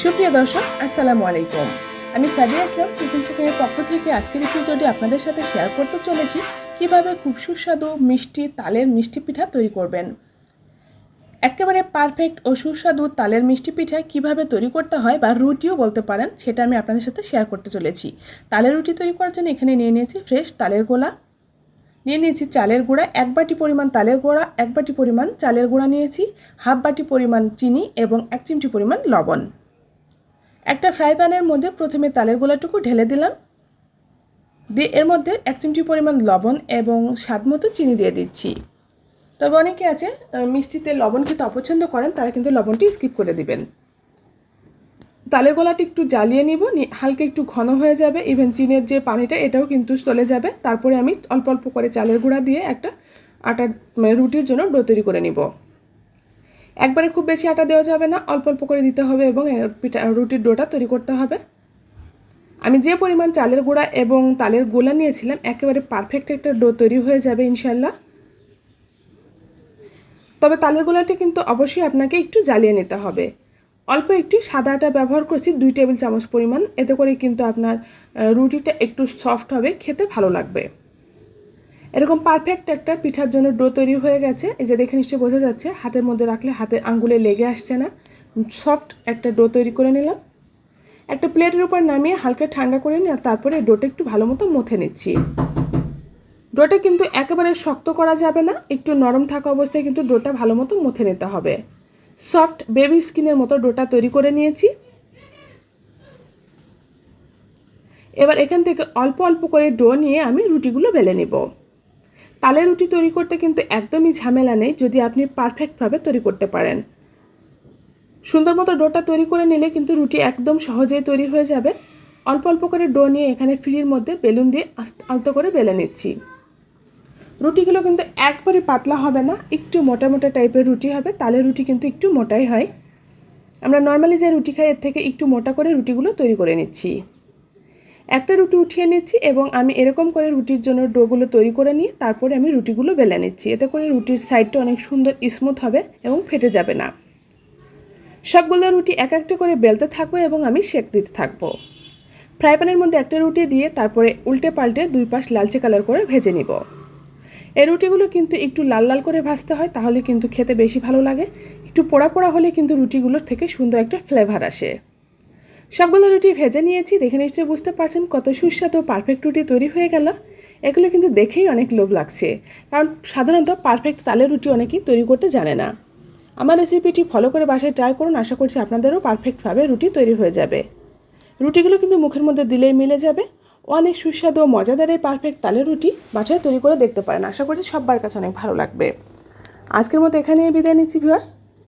সুপ্রিয় দর্শক, আসসালামু আলাইকুম। আমি সাদিয়া ইসলাম টিফিন কুকিংয়ের পক্ষ থেকে আজকের এই ভিডিওটি আপনাদের সাথে শেয়ার করতে চলেছি কিভাবে খুব সুস্বাদু মিষ্টি তালের মিষ্টি পিঠা তৈরি করবেন। একেবারে পারফেক্ট ও সুস্বাদু তালের মিষ্টি পিঠা কিভাবে তৈরি করতে হয় বা রুটিও বলতে পারেন, সেটা আমি আপনাদের সাথে শেয়ার করতে চলেছি। তালের রুটি তৈরি করার জন্য এখানে নিয়ে নিয়েছি ফ্রেশ তালের গোলা, নিয়ে নিয়েছি চালের গুঁড়া 1 বাটি পরিমাণ, তালের গুঁড়া 1 বাটি পরিমাণ, চালের গুঁড়া নিয়েছি হাফ বাটি পরিমাণ, চিনি এবং 1 চিমটি পরিমাণ লবণ। একটা ফ্রাই প্যানের মধ্যে প্রথমে তালের গোলাটুকু ঢেলে দিলাম, দিয়ে এর মধ্যে 1 চিমটি পরিমাণ লবণ এবং স্বাদমতো চিনি দিয়ে দিচ্ছি। তবে অনেকে আছে মিষ্টিতে লবণ খেতে অপছন্দ করেন, তারা কিন্তু লবণটি স্কিপ করে দিবেন। তালের গোলাটি একটু জ্বালিয়ে নিব, হালকা একটু ঘন হয়ে যাবে, ইভেন চিনির যে পানিটা এটাও কিন্তু চলে যাবে। তারপরে আমি অল্প অল্প করে চালের গুঁড়া দিয়ে একটা আটা রুটির জন্য ডো তৈরি করে নিব। একবারে খুব বেশি আটা দেওয়া যাবে না, অল্প অল্প করে দিতে হবে এবং রুটির ডোটা তৈরি করতে হবে। আমি যে পরিমাণ চালের গুঁড়া এবং তালের গোলা নিয়েছিলাম, একেবারে পারফেক্ট একটা ডো তৈরি হয়ে যাবে ইনশাল্লাহ। তবে তালের গোলাটি কিন্তু অবশ্যই আপনাকে একটু জ্বালিয়ে নিতে হবে। অল্প একটু সাদা আটা ব্যবহার করছি 2 টেবিল চামচ পরিমাণ, এতে করে কিন্তু আপনার রুটিটা একটু সফট হবে, খেতে ভালো লাগবে। এরকম পারফেক্ট একটা পিঠার জন্য ডো তৈরি হয়ে গেছে। এই যে দেখে নিশ্চয়ই বোঝা যাচ্ছে, হাতের মধ্যে রাখলে হাতে আঙ্গুলে লেগে আসছে না, সফট একটা ডো তৈরি করে নিলাম। একটা প্লেটের উপর নামিয়ে হালকা ঠান্ডা করে নিয়ে তারপরে ডোটা একটু ভালো মতো মথে নিচ্ছি। ডোটা কিন্তু একেবারে শক্ত করা যাবে না, একটু নরম থাকা অবস্থায় কিন্তু ডোটা ভালো মতো মথে নিতে হবে। সফট বেবি স্কিনের মতো ডোটা তৈরি করে নিয়েছি। এবার এখান থেকে অল্প অল্প করে ডো নিয়ে আমি রুটিগুলো বেলে নিব। তালের রুটি তৈরি করতে কিন্তু একদমই ঝামেলা নেই, যদি আপনি পারফেক্টভাবে তৈরি করতে পারেন। সুন্দর মতো ডোটা তৈরি করে নিলে কিন্তু রুটি একদম সহজেই তৈরি হয়ে যাবে। অল্প অল্প করে ডো নিয়ে এখানে ফ্রির মধ্যে বেলুন দিয়ে আলতো করে বেলে নিচ্ছি। রুটিগুলো কিন্তু একবারে পাতলা হবে না, একটু মোটা মোটা টাইপের রুটি হবে। তালের রুটি কিন্তু একটু মোটাই হয়। আমরা নর্মালি যে রুটি খাই এর থেকে একটু মোটা করে রুটিগুলো তৈরি করে নিচ্ছি। একটা রুটি উঠিয়ে নিচ্ছি এবং আমি এরকম করে রুটির জন্য ডোগুলো তৈরি করে নিয়ে তারপরে আমি রুটিগুলো বেলে নিচ্ছি। এতে করে রুটির সাইডটা অনেক সুন্দর স্মুথ হবে এবং ফেটে যাবে না। সবগুলো রুটি এক একটা করে বেলতে থাকবো এবং আমি সেঁক দিতে থাকবো। ফ্রাই প্যানের মধ্যে একটা রুটি দিয়ে তারপরে উল্টে পাল্টে 2 পাশ লালচে কালার করে ভেজে নিব। এই রুটিগুলো কিন্তু একটু লাল লাল করে ভাজতে হয়, তাহলে কিন্তু খেতে বেশি ভালো লাগে। একটু পোড়া পোড়া হলে কিন্তু রুটিগুলোর থেকে সুন্দর একটা ফ্লেভার আসে। সবগুলো রুটি ভেজে নিয়েছি, দেখে নিশ্চয়ই বুঝতে পারছেন কত সুস্বাদু পারফেক্ট রুটি তৈরি হয়ে গেল। এগুলো কিন্তু দেখেই অনেক লোভ লাগছে, কারণ সাধারণত পারফেক্ট তালের রুটি অনেকেই তৈরি করতে জানে না। আমার রেসিপিটি ফলো করে বাসায় ট্রাই করুন, আশা করছি আপনাদেরও পারফেক্টভাবে রুটি তৈরি হয়ে যাবে। রুটিগুলো কিন্তু মুখের মধ্যে দিলেই মিলে যাবে। অনেক সুস্বাদু ও মজাদার এই পারফেক্ট তালের রুটি বাসায় তৈরি করে দেখতে পারেন, আশা করছি সবার কাছে অনেক ভালো লাগবে। আজকের মতো এখানেই বিদায় নিচ্ছি ভিউয়ার্স।